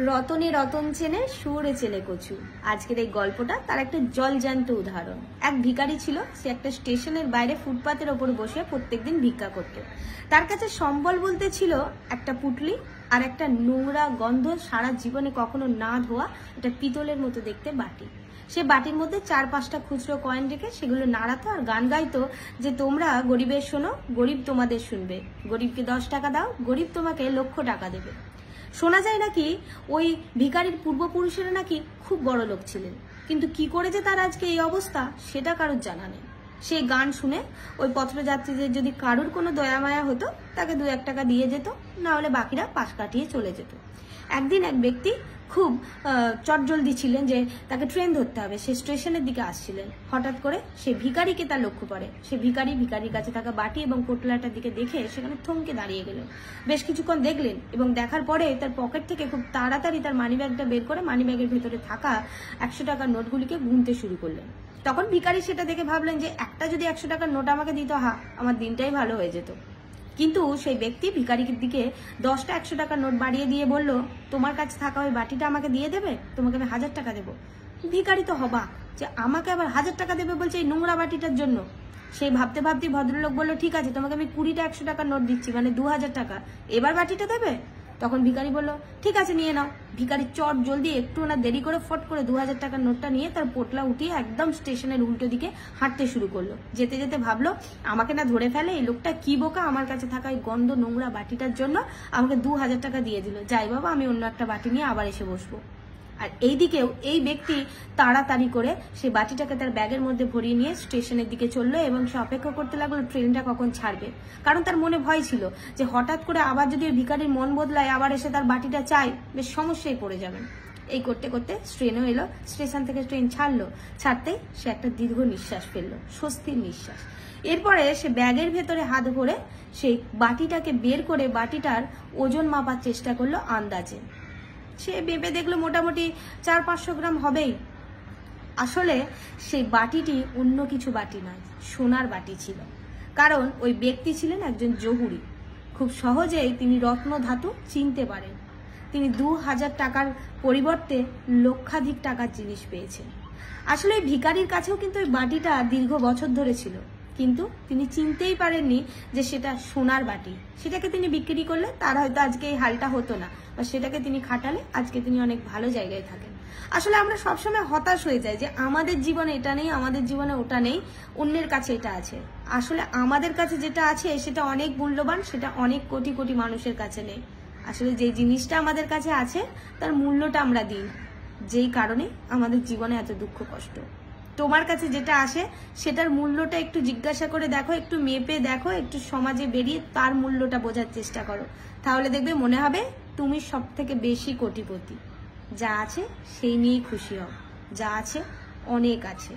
রতনে রতন চেনে সুরে চেলে কচু। আজকের এই গল্পটা তার একটা জলজ্যান্ত উদাহরণ। এক ভিখারি ছিল, সে একটা স্টেশনের বাইরে ফুটপাতের ওপর বসে প্রত্যেকদিন ভিক্ষা করত। তার কাছে সম্বল বলতে ছিল একটা পুটলি আর একটা নোংরা গন্ধ সারা জীবনে কখনো না ধোয়া একটা পিতলের মতো দেখতে বাটি। সে বাটির মধ্যে 4-5টা খুচরো কয়েন রেখে সেগুলো নাড়াতো আর গান গাইতো যে তোমরা গরিবের শোনো, গরিব তোমাদের শুনবে, গরিবকে 10 টাকা দাও, গরিব তোমাকে লক্ষ টাকা দেবে। শোনা যায় নাকি ওই ভিখারির পূর্বপুরুষেরা নাকি খুব বড় লোক ছিলেন, কিন্তু কি করে যে তার আজকে এই অবস্থা সেটা কারোর জানা নেই। সেই গান শুনে ওই পত্রযাত্রীদের যদি কারোর কোনো দয়া মায়া হতো তাকে 2-1 টাকা দিয়ে যেত, না হলে বাকিরা পাশ কাটিয়ে চলে যেত। একদিন এক ব্যক্তি খুব চটজলদি ছিলেন যে তাকে ট্রেন ধরতে হবে, সে স্টেশনের দিকে আসছিলেন। হঠাৎ করে সে ভিখারিকে তার লক্ষ্য করে। সে ভিখারির কাছে থাকা বাটি এবং পোটলাটার দিকে দেখে সেখানে থমকে দাঁড়িয়ে গেলেন। বেশ কিছুক্ষণ দেখলেন এবং দেখার পরে তার পকেট থেকে খুব তাড়াতাড়ি তার মানিব্যাগটা বের করে মানিব্যাগের ভেতরে থাকা 100 টাকার নোটগুলিকে গুনতে শুরু করলেন। তখন ভিখারি সেটা দেখে ভাবলেন যে একটা যদি 100 টাকার নোট আমাকে দিত, আমার দিনটাই ভালো হয়ে যেত। কিন্তু সেই ব্যক্তি ভিখারির দিকে 10টা 100 টাকার নোট বাড়িয়ে দিয়ে বলল, তোমার কাছে থাকা ওই বাটিটা আমাকে দিয়ে দেবে, তোমাকে আমি 1000 টাকা দেবো। ভিখারি তো হবাক যে আমাকে আবার 1000 টাকা দেবে বলছে এই নোংরা বাটিটার জন্য। সেই ভাবতে ভাবতে ভদ্রলোক বলল, ঠিক আছে, তোমাকে আমি 20টা 100 টাকার নোট দিচ্ছি, মানে 2000 টাকা, এবার বাটিটা দেবে? তখন ভিখারি বলল, ঠিক আছে, নিয়ে নাও। ভিখারি চট জলদি একটু না দেরি করে ফট করে 2000 টাকার নোটটা নিয়ে তার পোটলা উঠিয়ে একদম স্টেশনের উল্টো দিকে হাঁটতে শুরু করলো। যেতে যেতে ভাবলো, আমাকে না ধরে ফেলে, এই লোকটা কি বোকা, আমার কাছে থাকা এই গন্ধ নোংরা বাটিটার জন্য আমাকে 2000 টাকা দিয়ে দিল। যাই বাবা, আমি অন্য একটা বাটি নিয়ে আবার এসে বসবো। আর এইদিকেও এই ব্যক্তি তাড়াতাড়ি করে সেই বাটিটাকে তার ব্যাগের মধ্যে ভরিয়ে নিয়ে স্টেশনের দিকে চললো এবং সে অপেক্ষা করতে লাগলো ট্রেনটা কখন ছাড়বে। কারণ তার মনে ভয় ছিল যে হঠাৎ করে আবার যদি ভিখারির মন বদলায়, আবার এসে তার বাটিটা চায়, বেশ সমস্যায় পড়ে যাবেন। এই করতে করতে ট্রেনও এলো, স্টেশন থেকে ট্রেন ছাড়লো। ছাড়তেই সে একটা দীর্ঘ নিঃশ্বাস ফেললো, স্বস্তির নিঃশ্বাস। এরপরে সে ব্যাগের ভেতরে হাত ভরে সেই বাটিটাকে বের করে বাটিটার ওজন মাপার চেষ্টা করলো আন্দাজে। সে ভেবে দেখলো মোটামুটি 400-500 গ্রাম হবেই। আসলে সেই বাটিটি অন্য কিছু বাটি নয়, সোনার বাটি ছিল। কারণ ওই ব্যক্তি ছিলেন একজন জহুরি। খুব সহজেই তিনি রত্ন ধাতু চিনতে পারেন। তিনি 2000 টাকার পরিবর্তে লক্ষাধিক টাকার জিনিস পেয়েছেন। আসলে ওই ভিখারির কাছেও কিন্তু ওই বাটিটা দীর্ঘ বছর ধরে ছিল, কিন্তু তিনি চিনতেই পারেননি যে সেটা সোনার বাটি। সেটাকে তিনি বিক্রি করলে তার হয়তো আজকে এই হালটা হতো না, বা সেটাকে তিনি খাটালে আজকে তিনি অনেক ভালো জায়গায় থাকেন। আসলে আমরা সবসময় হতাশ হয়ে যাই যে আমাদের জীবনে এটা নেই, আমাদের জীবনে ওটা নেই, অন্যের কাছে এটা আছে। আসলে আমাদের কাছে যেটা আছে সেটা অনেক মূল্যবান, সেটা অনেক কোটি কোটি মানুষের কাছে নেই। আসলে যে জিনিসটা আমাদের কাছে আছে তার মূল্যটা আমরা দিই, যেই কারণে আমাদের জীবনে এত দুঃখ কষ্ট। তোমার কাছে যেটা আসে সেটার মূল্যটা একটু জিজ্ঞাসা করে দেখো, একটু মেপে দেখো, একটু সমাজে বেরিয়ে তার মূল্যটা বোঝার চেষ্টা করো। তাহলে দেখবে মনে হবে তুমি সব থেকে বেশি কোটিপতি। যা আছে সেই নিয়েই খুশি হও, যা আছে অনেক আছে।